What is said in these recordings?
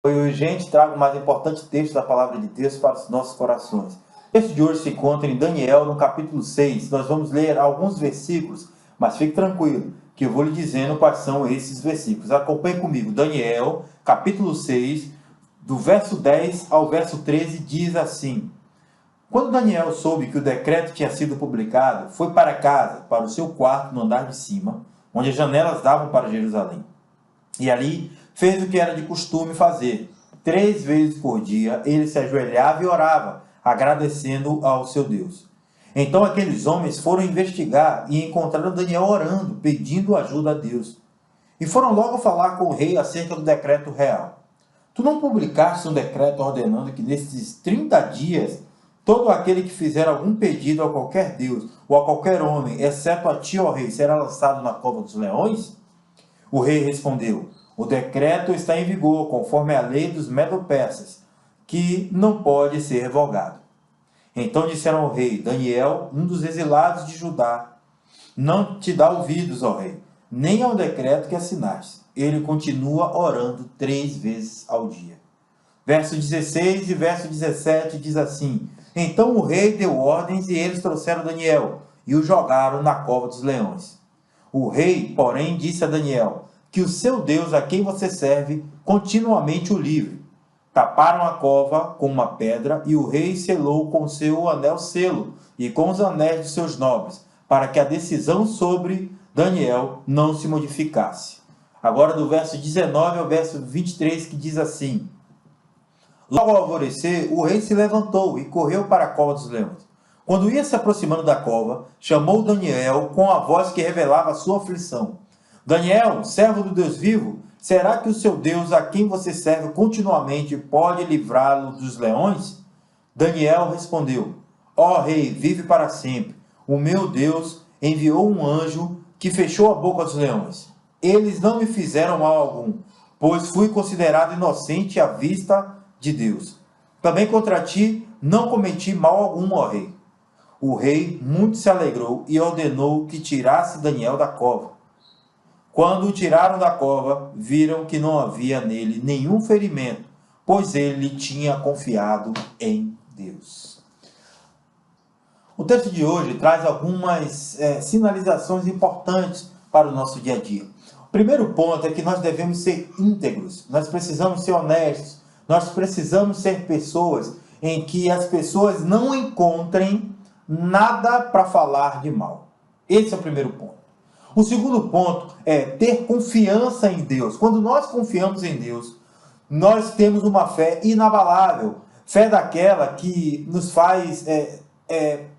Oi, gente, trago o mais importante texto da palavra de Deus para os nossos corações. O texto de hoje se encontra em Daniel, no capítulo 6. Nós vamos ler alguns versículos, mas fique tranquilo, que eu vou lhe dizendo quais são esses versículos. Acompanhe comigo. Daniel, capítulo 6, do verso 10 ao verso 13, diz assim: Quando Daniel soube que o decreto tinha sido publicado, foi para casa, para o seu quarto no andar de cima, onde as janelas davam para Jerusalém. E ali fez o que era de costume fazer. 3 vezes por dia ele se ajoelhava e orava, agradecendo ao seu Deus. Então aqueles homens foram investigar e encontraram Daniel orando, pedindo ajuda a Deus. E foram logo falar com o rei acerca do decreto real. Tu não publicaste um decreto ordenando que nesses 30 dias todo aquele que fizer algum pedido a qualquer Deus ou a qualquer homem, exceto a ti, ó rei, será lançado na cova dos leões? O rei respondeu: O decreto está em vigor, conforme a lei dos medo-persas, que não pode ser revogado. Então disseram ao rei: Daniel, um dos exilados de Judá, não te dá ouvidos, ó rei, nem ao decreto que assinaste. Ele continua orando 3 vezes ao dia. Verso 16 e verso 17 diz assim: Então o rei deu ordens e eles trouxeram Daniel e o jogaram na cova dos leões. O rei, porém, disse a Daniel: Que o seu Deus, a quem você serve, continuamente o livre. Taparam a cova com uma pedra e o rei selou com seu anel selo e com os anéis de seus nobres, para que a decisão sobre Daniel não se modificasse. Agora do verso 19 ao verso 23, que diz assim: Logo ao alvorecer, o rei se levantou e correu para a cova dos leões. Quando ia se aproximando da cova, chamou Daniel com a voz que revelava a sua aflição. Daniel, servo do Deus vivo, será que o seu Deus, a quem você serve continuamente, pode livrá-lo dos leões? Daniel respondeu: Ó rei, vive para sempre. O meu Deus enviou um anjo que fechou a boca dos leões. Eles não me fizeram mal algum, pois fui considerado inocente à vista de Deus. Também contra ti não cometi mal algum, ó rei. O rei muito se alegrou e ordenou que tirasse Daniel da cova. Quando o tiraram da cova, viram que não havia nele nenhum ferimento, pois ele tinha confiado em Deus. O texto de hoje traz algumas sinalizações importantes para o nosso dia a dia. O primeiro ponto é que nós devemos ser íntegros, nós precisamos ser honestos, nós precisamos ser pessoas em que as pessoas não encontrem nada para falar de mal. Esse é o primeiro ponto. O segundo ponto é ter confiança em Deus. Quando nós confiamos em Deus, nós temos uma fé inabalável. Fé daquela que nos faz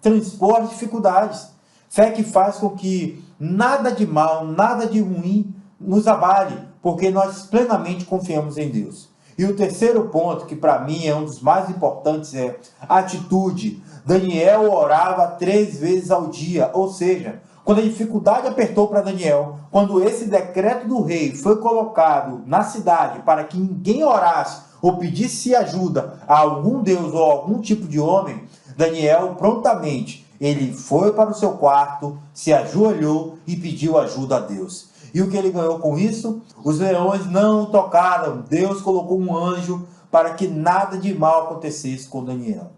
transpor as dificuldades. Fé que faz com que nada de mal, nada de ruim nos abale, porque nós plenamente confiamos em Deus. E o terceiro ponto, que para mim é um dos mais importantes, é a atitude. Daniel orava 3 vezes ao dia, ou seja, quando a dificuldade apertou para Daniel, quando esse decreto do rei foi colocado na cidade para que ninguém orasse ou pedisse ajuda a algum deus ou algum tipo de homem, Daniel prontamente ele foi para o seu quarto, se ajoelhou e pediu ajuda a Deus. E o que ele ganhou com isso? Os leões não o tocaram. Deus colocou um anjo para que nada de mal acontecesse com Daniel.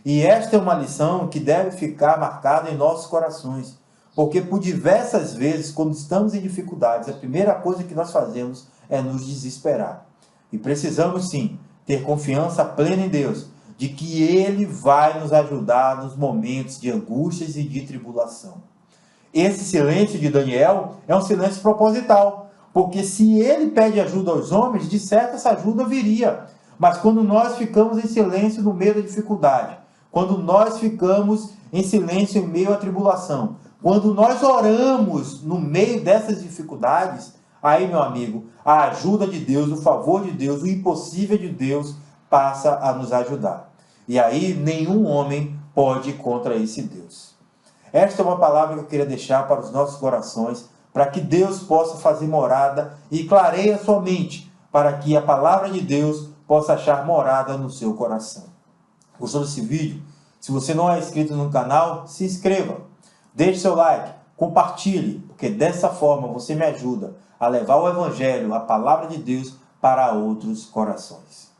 E esta é uma lição que deve ficar marcada em nossos corações. Porque por diversas vezes, quando estamos em dificuldades, a primeira coisa que nós fazemos é nos desesperar. E precisamos sim ter confiança plena em Deus, de que Ele vai nos ajudar nos momentos de angústias e de tribulação. Esse silêncio de Daniel é um silêncio proposital, porque se ele pede ajuda aos homens, de certo essa ajuda viria. Mas quando nós ficamos em silêncio no meio da dificuldade, quando nós ficamos em silêncio em meio à tribulação, quando nós oramos no meio dessas dificuldades, aí, meu amigo, a ajuda de Deus, o favor de Deus, o impossível de Deus passa a nos ajudar. E aí nenhum homem pode ir contra esse Deus. Esta é uma palavra que eu queria deixar para os nossos corações, para que Deus possa fazer morada e clareie a sua mente, para que a palavra de Deus possa achar morada no seu coração. Gostou desse vídeo? Se você não é inscrito no canal, se inscreva. Deixe seu like, compartilhe, porque dessa forma você me ajuda a levar o Evangelho, a palavra de Deus, para outros corações.